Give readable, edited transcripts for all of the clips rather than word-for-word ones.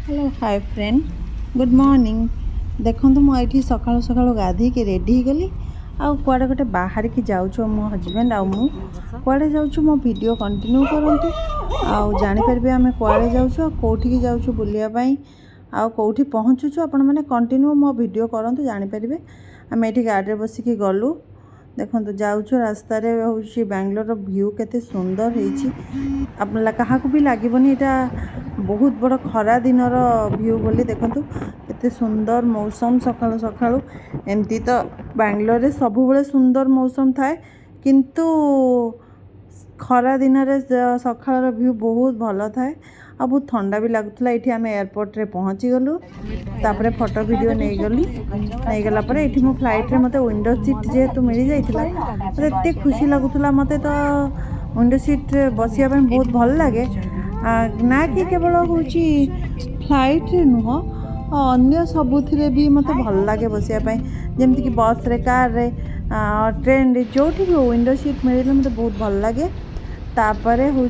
Hello hi friend good morning. देखो मुझे सकाळु सकाळु गाधी के रेडी गली आउ कुआडे गोटे बाहर की जाऊँ मो हजबैंड आउ मु कुआडे जाऊँ मो वीडियो कंटिन्यू करंतु आउ जानि परबे आमे कुआडे जाऊँ कोठी की जाऊँ बुलिया पई आउ कोठी पहुँचुछु आपण माने कंटिन्यू मो वीडियो करंतु जानि परबे। आमे एठी गाड़ी रे बसिकी गलु देखो जाऊँ रास्ता रे होउची बेंगलोर व्यू केते सुंदर हेची आपन कहा भी लागबनी एटा बहुत बड़ खरा दिनर व्यू बोली देखंतु केते सुंदर मौसम सकाळु सकाळु एमती तो बेंगलोर रे सब बेले सुंदर मौसम थाए किंतु खरा दिन रे सकाळर व्यू बहुत भल थाए आ बहुत ठंडा भी लगुला। ये आम एयरपोर्ट रे पहुँची गलु तापरे फोटो वीडियो नहीं गला पर ये मो फ्लाइट रे मते विंडो सीट जेहेतु मिल जाइतिला मते एते खुशी लगुला। मते तो विंडो सीट रे बसिया ପାଇଁ बहुत भल लगे ना कि केवल हूँ फ्लाइट रे नुह अन्य सबुथिरे भी मते भल लगे बसिया ପାଇଁ जेमति कि बस रे कार रे ट्रेन रे जोठी भी विंडो सीट मिले मते बहुत भल लगे। तापरे हूँ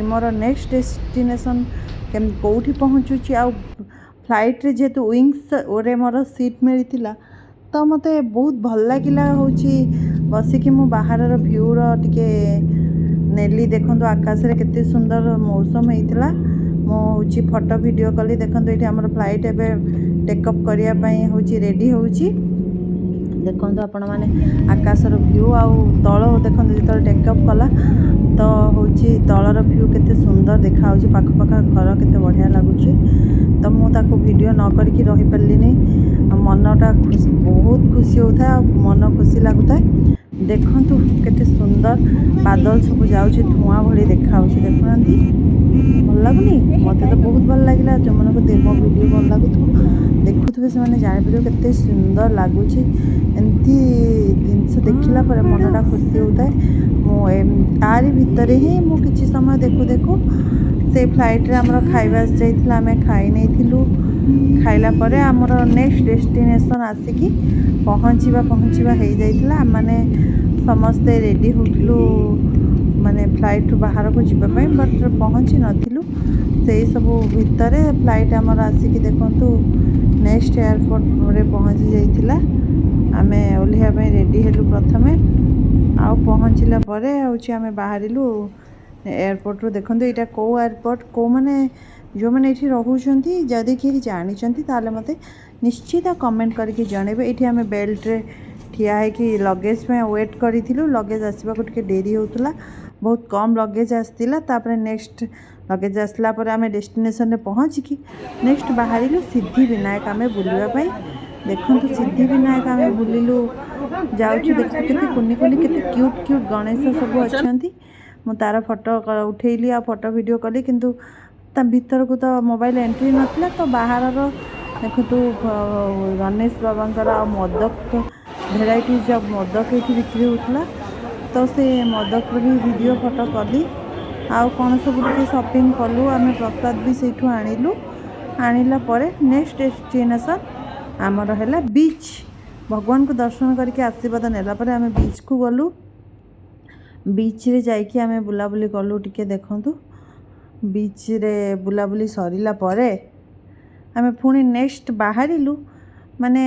मोर नेक्स्ट डेस्टिनेशन कौटी पहुँचुची आ फ्लाइट रे जेहेतु विंग्स ओरे मोर सीट मिलता तो मते बहुत भल लगिला हूँ बसिकी मु बाहर व्यू टिके नेली देखो आकाश रे केते सुंदर मौसम होता मो हूँ फोटो वीडियो कली देखो ये आम फ्लाइट एवं टेकअप करने हूँ रेडी होची देखो आपण मैंने आकाशर व्यू आउ तल देखो जो टेकअप कला तो हूँ तलर व्यू केते सुंदर देखा पाख पाख घर केते बढ़िया लगुच तो मुझे वीडियो न करके रही पार्लिनी मनटा बहुत खुशी होता है मन खुशी लगुता है। देखु केते सुंदर बादल सब जाऊँगी धुआं भली देखा देखुना भल लगुनि मत तो बहुत भल लगे जो मन को मो वीडियो भल लगुथ देखुवे से मैंने जापर केते सुंदर लगुच एमती जिनस देखला पर मनटा खुशी होता है। तारी भितर ही मु किछि समय देखु देखु से फ्लाइट रे हमर खाइबा जाइथिला आमे खाइ नै थिलु खाइला परे हमर नेक्स्ट डेस्टिनेशन आसिकी पहुँचवा हो जाइथिला माने समस्ते रेडी होथिलु माने फ्लाइट रु बाहर को जीवा पई बट पहुँची नथिलु से सब भितर फ्लाइट हमर आसिकी देखंतु नेक्स्ट एयरपोर्ट रे पहुँची जाइथिला आमे ओलिया पई रेडी हेलु प्रथमे आउ पहुँचला परे हूँ आम बाहरिलु एयरपोर्ट रू देखो यहाँ कौ एयरपोर्ट कौ मैंने जो मैंने ये रोचे जदि किए जानी ताले मते निश्चित कमेंट करके जनइबे। ये आम बेल्ट रे ठिया है कि लगेज में वेट करूँ लगेज आसवा को डेरी होता बहुत कम लगेज आसला तापर नेक्स्ट लगेज आसला आम डेस्टिनेशन रे पहुँचिकी नेक्स्ट बाहरिलु सिद्धि विनायक आम बुलवाई देखो सिद्धि विनायक आम बुलिलु जाऊँ देख के कुनी कुनी के क्यूट क्यूट गणेश सब अच्छा मु तार फोटो उठेली आ फोटो वीडियो कली किंतु ता भीतर को तो मोबाइल एंट्री नथिला तो बाहर देखु गणेश बाबांकर आ मोदक भेराइटी जब मोदक ये बिक्री होता तो से मोदक भी वीडियो फोटो कली आउ कौन सब शॉपिंग कलु आम प्रसाद भी से आणिलु आणिला परे नेक्स्ट डेस्टिनेशन आमर है बीच भगवान को दर्शन करके आशीर्वाद नेला परे आम बीच को गलु बीच रे जाइकी आम बुलाबुली कलु टिके देखंतु बीच रे बुलाबुली सरिला परे आम पुणी नेक्स्ट बाहरिलु माने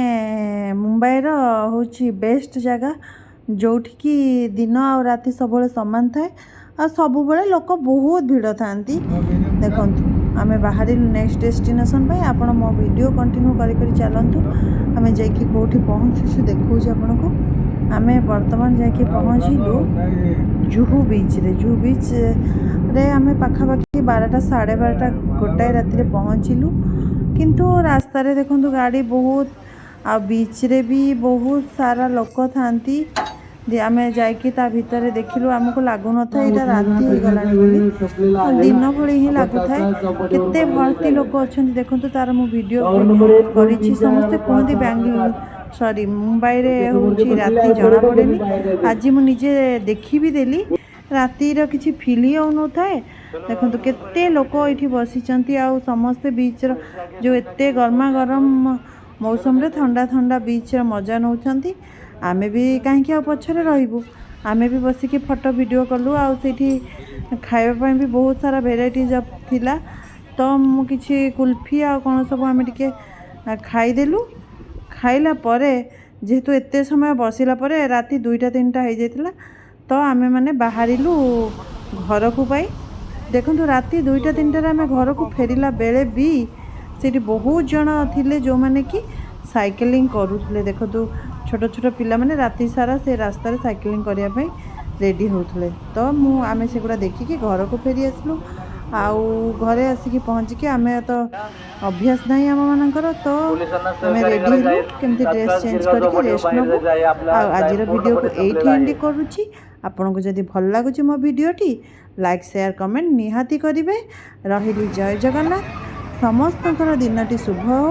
मुंबई रो होची बेस्ट जगह जोठी की दिन आ राति सब समान थाए आ सब बेले लोक बहुत भीड़ थांती देखंतु आम बाहरिलु नेक्स्ट डेस्टिनेशन पे आपण मो वीडियो कंटिन्यू करी चलंतु आम जाइकी कोठी पहुँचुछु देखौछि आपण को आम बर्तमान जाइकी पहुँचलु जुहू बीच रे आम पाखापाखि 12टा 12:30 गोटाए राति रे पहुँचलु किंतु रास्ता रे देखंतु गाड़ी बहुत आ बीच रे भी बहुत सारा लोक थांती आम जाइकी ता भितर देखिलु आमको लागु न था एटा राति हो गलानी बोली दिन भली ही लागु थाए केते भर्ती लोक अछंती देखंतु तार मु वीडियो करिछि समस्त कहंती बेंगलोर सॉरी मुंबई रे होची राति जना पड़ेनी आज मु निजे देखि भी देली राति रो किछि फील ही होनो थाए देखंतु केते लोक एठी बसिचंती आ समस्त बीच रो जो एते गरमा गरम मौसम रे ठंडा ठंडा बीच रो मजा नउछंती आमे भी कहीं पछरे रहिबू आमे भी बसिकी फोटो वीडियो कलु आ खाइबा भी बहुत सारा भेराइटी जब थिला तो मुझे कुल्फी आ कौन सब आम टे खाईदेलु खाइला परे जेहेतु एते समय बसिला परे राति 2टा 3टा हो जाता तो आमे माने बाहरिलु घर को पाई देखु राति 2टा 3टार आम घर को फेरिला बेले भी सेठी बहुत जन थिले जो माने कि साइकिलिंग करूले देखु छोट छोट पिला माने राति सारा से रास्ता रे साइकिलिंग करिया पे रेडी होउथले तो मु आमे सेगुड़ा देखिकी घर को फेरी आसलु आउ घरे आसिकी पहुँचिकी आमे तो अभ्यास नहीं आम मानकर तो आम रेडी हेलु केमती ड्रेस चेंज करके रेस्ट नबु आज वीडियो को एठी एंड करूची आपन को जदि भल लागुची मो वीडियोटी लाइक शेयर कमेंट निहाती करिवे रहिली जय जगन्नाथ समस्त दिनटी शुभ हो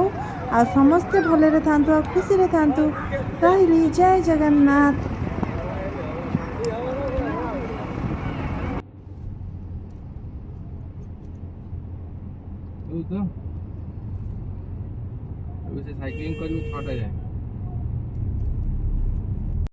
आ समस्ते भलरे थांतु आ खुशी रे थांतु रहिली जय जगन्नाथ। तो साइकिलिंग करू 6टा जाए।